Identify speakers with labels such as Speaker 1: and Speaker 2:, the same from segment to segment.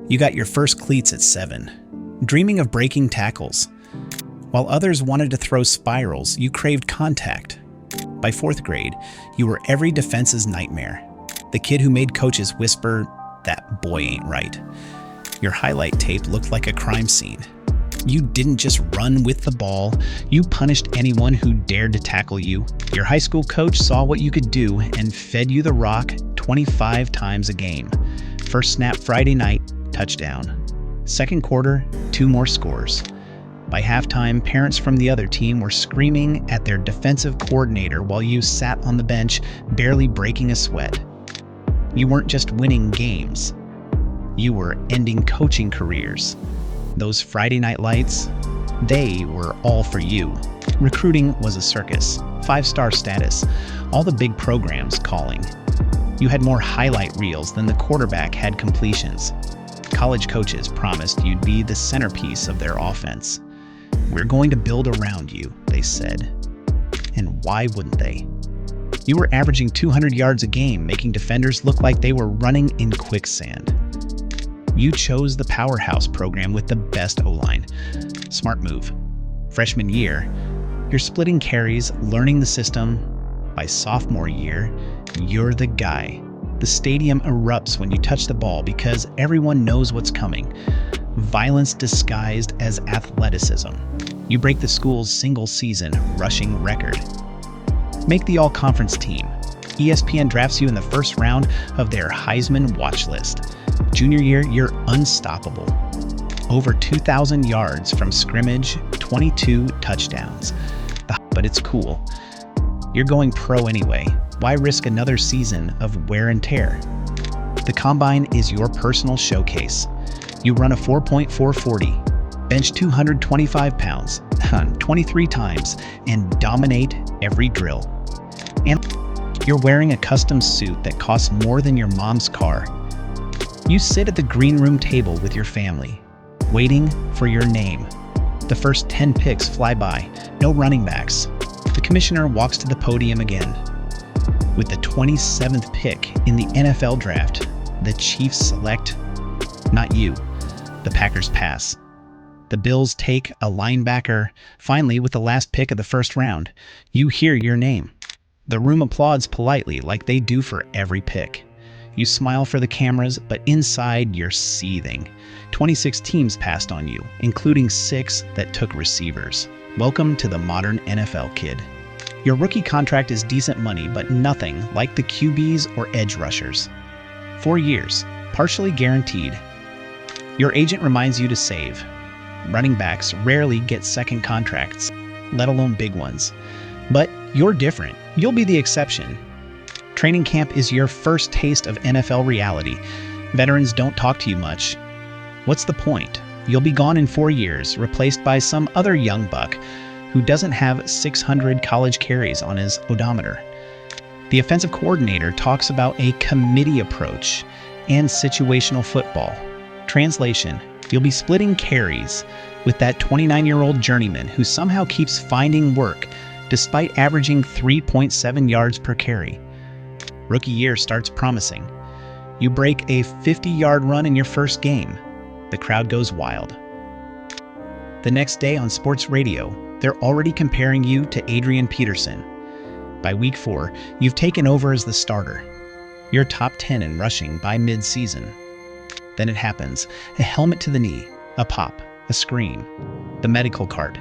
Speaker 1: You got your first cleats at 7, dreaming of breaking tackles. While others wanted to throw spirals, you craved contact. By 4th grade, you were every defense's nightmare. The kid who made coaches whisper, "That boy ain't right." Your highlight tape looked like a crime scene. You didn't just run with the ball, you punished anyone who dared to tackle you. Your high school coach saw what you could do and fed you the rock 25 times a game. First snap Friday night, touchdown. Second quarter, 2 more scores. By halftime, parents from the other team were screaming at their defensive coordinator while you sat on the bench, barely breaking a sweat. You weren't just winning games, you were ending coaching careers. Those Friday night lights, they were all for you. Recruiting was a circus, 5-star status, all the big programs calling. You had more highlight reels than the quarterback had completions. College coaches promised you'd be the centerpiece of their offense. "We're going to build around you," they said. And why wouldn't they? You were averaging 200 yards a game, making defenders look like they were running in quicksand. You chose the powerhouse program with the best O-line. Smart move. Freshman year, you're splitting carries, learning the system. By sophomore year, you're the guy. The stadium erupts when you touch the ball because everyone knows what's coming. Violence disguised as athleticism. You break the school's single-season rushing record. Make the all-conference team. ESPN drafts you in the first round of their Heisman watch list. Junior year, you're unstoppable. Over 2,000 yards from scrimmage, 22 touchdowns. But it's cool. You're going pro anyway. Why risk another season of wear and tear? The combine is your personal showcase. You run a 4.440, bench 225 pounds, 23 times, and dominate every drill. And you're wearing a custom suit that costs more than your mom's car. You sit at the green room table with your family, waiting for your name. The first 10 picks fly by, no running backs. The commissioner walks to the podium again. With the 27th pick in the NFL draft, the Chiefs select not you. The Packers pass. The Bills take a linebacker. Finally, with the last pick of the first round, you hear your name. The room applauds politely like they do for every pick. You smile for the cameras, but inside you're seething. 26 teams passed on you, including 6 that took receivers. Welcome to the modern NFL, kid. Your rookie contract is decent money, but nothing like the QBs or edge rushers. 4 years, partially guaranteed. Your agent reminds you to save. Running backs rarely get second contracts, let alone big ones. But you're different. You'll be the exception. Training camp is your first taste of NFL reality. Veterans don't talk to you much. What's the point? You'll be gone in 4 years, replaced by some other young buck who doesn't have 600 college carries on his odometer. The offensive coordinator talks about a committee approach and situational football. Translation, you'll be splitting carries with that 29-year-old journeyman who somehow keeps finding work despite averaging 3.7 yards per carry. Rookie year starts promising. You break a 50-yard run in your first game. The crowd goes wild. The next day on sports radio, they're already comparing you to Adrian Peterson. By week 4, you've taken over as the starter. You're top 10 in rushing by mid-season. Then it happens. A helmet to the knee, a pop, a scream, the medical cart.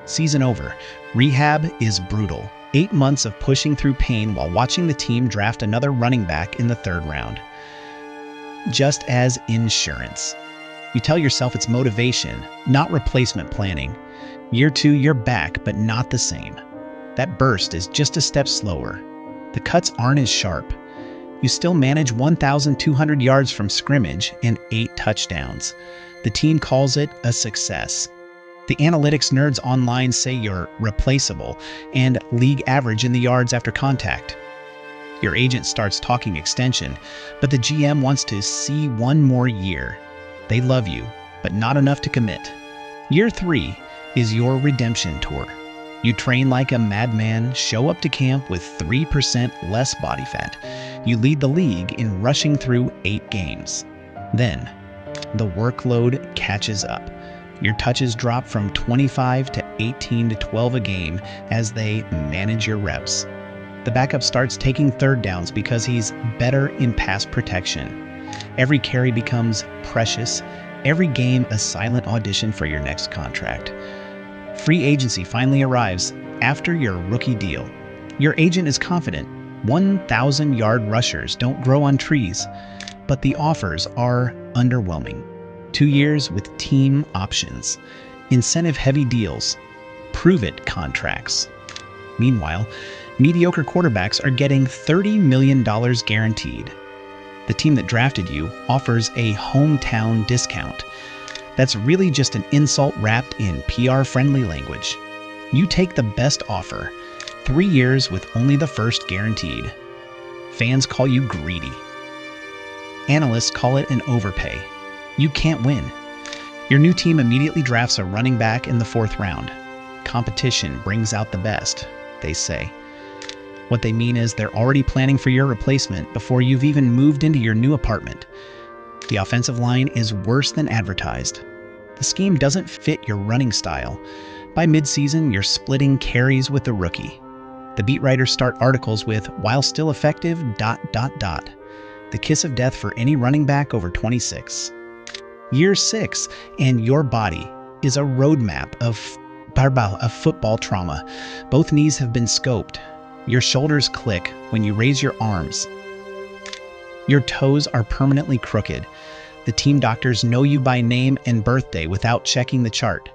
Speaker 1: Season over. Rehab is brutal. 8 months of pushing through pain while watching the team draft another running back in the 3rd round. Just as insurance. You tell yourself it's motivation, not replacement planning. Year 2, you're back, but not the same. That burst is just a step slower. The cuts aren't as sharp. You still manage 1,200 yards from scrimmage and 8 touchdowns. The team calls it a success. The analytics nerds online say you're replaceable and league average in the yards after contact. Your agent starts talking extension, but the GM wants to see 1 more year. They love you, but not enough to commit. Year 3 is your redemption tour. You train like a madman, show up to camp with 3% less body fat. You lead the league in rushing through 8 games. Then, the workload catches up. Your touches drop from 25 to 18 to 12 a game as they manage your reps. The backup starts taking third downs because he's better in pass protection. Every carry becomes precious, every game a silent audition for your next contract. Free agency finally arrives after your rookie deal. Your agent is confident 1,000-yard rushers don't grow on trees, but the offers are underwhelming. 2 years with team options, incentive-heavy deals, prove-it contracts. Meanwhile, mediocre quarterbacks are getting $30 million guaranteed. The team that drafted you offers a hometown discount. That's really just an insult wrapped in PR-friendly language. You take the best offer, 3 years with only the first guaranteed. Fans call you greedy. Analysts call it an overpay. You can't win. Your new team immediately drafts a running back in the 4th round. Competition brings out the best, they say. What they mean is they're already planning for your replacement before you've even moved into your new apartment. The offensive line is worse than advertised. The scheme doesn't fit your running style. By midseason, you're splitting carries with the rookie. The beat writers start articles with, "While still effective, ... the kiss of death for any running back over 26. Year 6, and your body is a roadmap of football trauma. Both knees have been scoped. Your shoulders click when you raise your arms. Your toes are permanently crooked. The team doctors know you by name and birthday without checking the chart.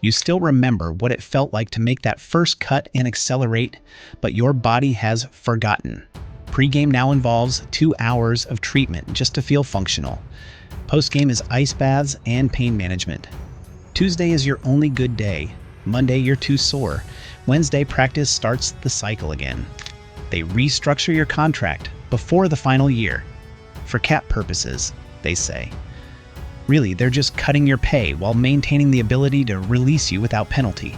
Speaker 1: You still remember what it felt like to make that first cut and accelerate, but your body has forgotten. Pre-game now involves 2 hours of treatment just to feel functional. Post-game is ice baths and pain management. Tuesday is your only good day. Monday, you're too sore. Wednesday, practice starts the cycle again. They restructure your contract before the final year. For cap purposes, they say. Really, they're just cutting your pay while maintaining the ability to release you without penalty.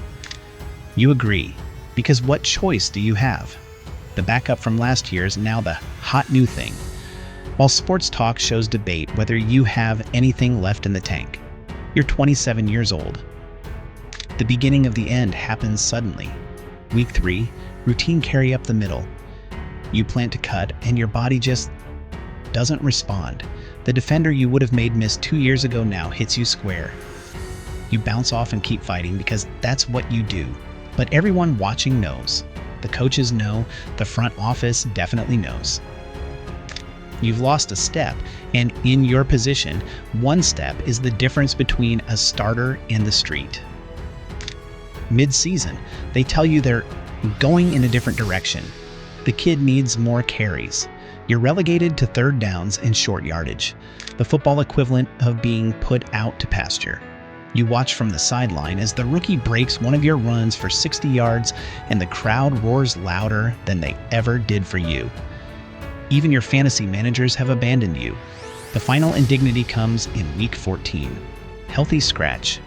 Speaker 1: You agree, because what choice do you have? The backup from last year is now the hot new thing. While sports talk shows debate whether you have anything left in the tank. You're 27 years old. The beginning of the end happens suddenly. Week 3, routine carry up the middle. You plan to cut, and your body just doesn't respond. The defender you would have made miss 2 years ago now hits you square. You bounce off and keep fighting because that's what you do. But everyone watching knows. The coaches know. The front office definitely knows. You've lost a step, and in your position, 1 step is the difference between a starter and the street. Mid-season, they tell you they're going in a different direction. The kid needs more carries. You're relegated to 3rd downs and short yardage, the football equivalent of being put out to pasture. You watch from the sideline as the rookie breaks one of your runs for 60 yards and the crowd roars louder than they ever did for you. Even your fantasy managers have abandoned you. The final indignity comes in week 14. Healthy scratch.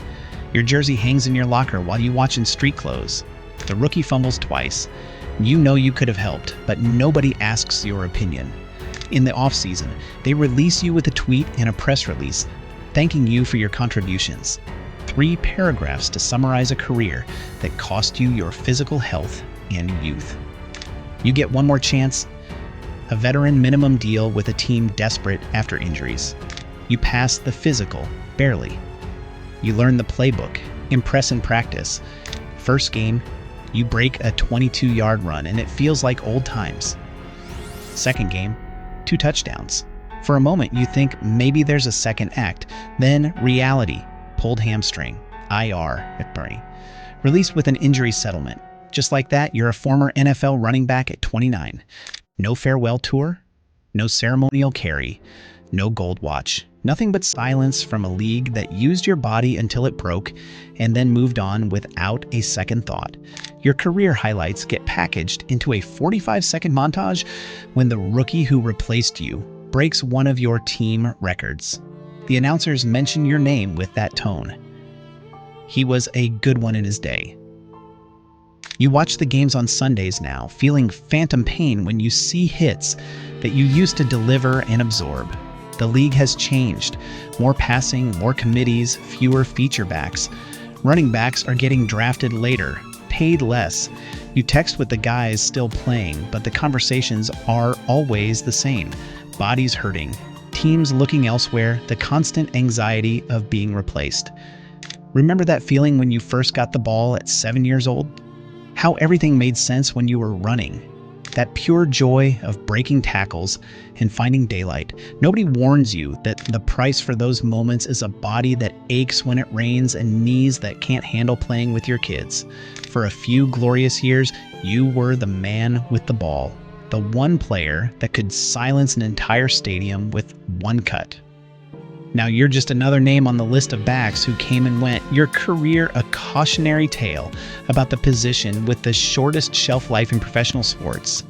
Speaker 1: Your jersey hangs in your locker while you watch in street clothes. The rookie fumbles twice. You know you could have helped, but nobody asks your opinion. In the offseason, they release you with a tweet and a press release, thanking you for your contributions. 3 paragraphs to summarize a career that cost you your physical health and youth. You get one more chance, a veteran minimum deal with a team desperate after injuries. You pass the physical, barely. You learn the playbook, impress in practice. First game, you break a 22-yard run and it feels like old times. Second game, 2 touchdowns. For a moment, you think maybe there's a second act. Then reality, pulled hamstring, IR at Bernie. Released with an injury settlement. Just like that, you're a former NFL running back at 29. No farewell tour, no ceremonial carry, no gold watch. Nothing but silence from a league that used your body until it broke and then moved on without a second thought. Your career highlights get packaged into a 45-second montage when the rookie who replaced you breaks one of your team records. The announcers mention your name with that tone. He was a good one in his day. You watch the games on Sundays now, feeling phantom pain when you see hits that you used to deliver and absorb. The league has changed. More passing, more committees, fewer feature backs. Running backs are getting drafted later, paid less. You text with the guys still playing, but the conversations are always the same. Bodies hurting, teams looking elsewhere, the constant anxiety of being replaced. Remember that feeling when you first got the ball at 7 years old? How everything made sense when you were running. That pure joy of breaking tackles and finding daylight. Nobody warns you that the price for those moments is a body that aches when it rains and knees that can't handle playing with your kids. For a few glorious years, you were the man with the ball. The one player that could silence an entire stadium with one cut. Now you're just another name on the list of backs who came and went. Your career a cautionary tale about the position with the shortest shelf life in professional sports.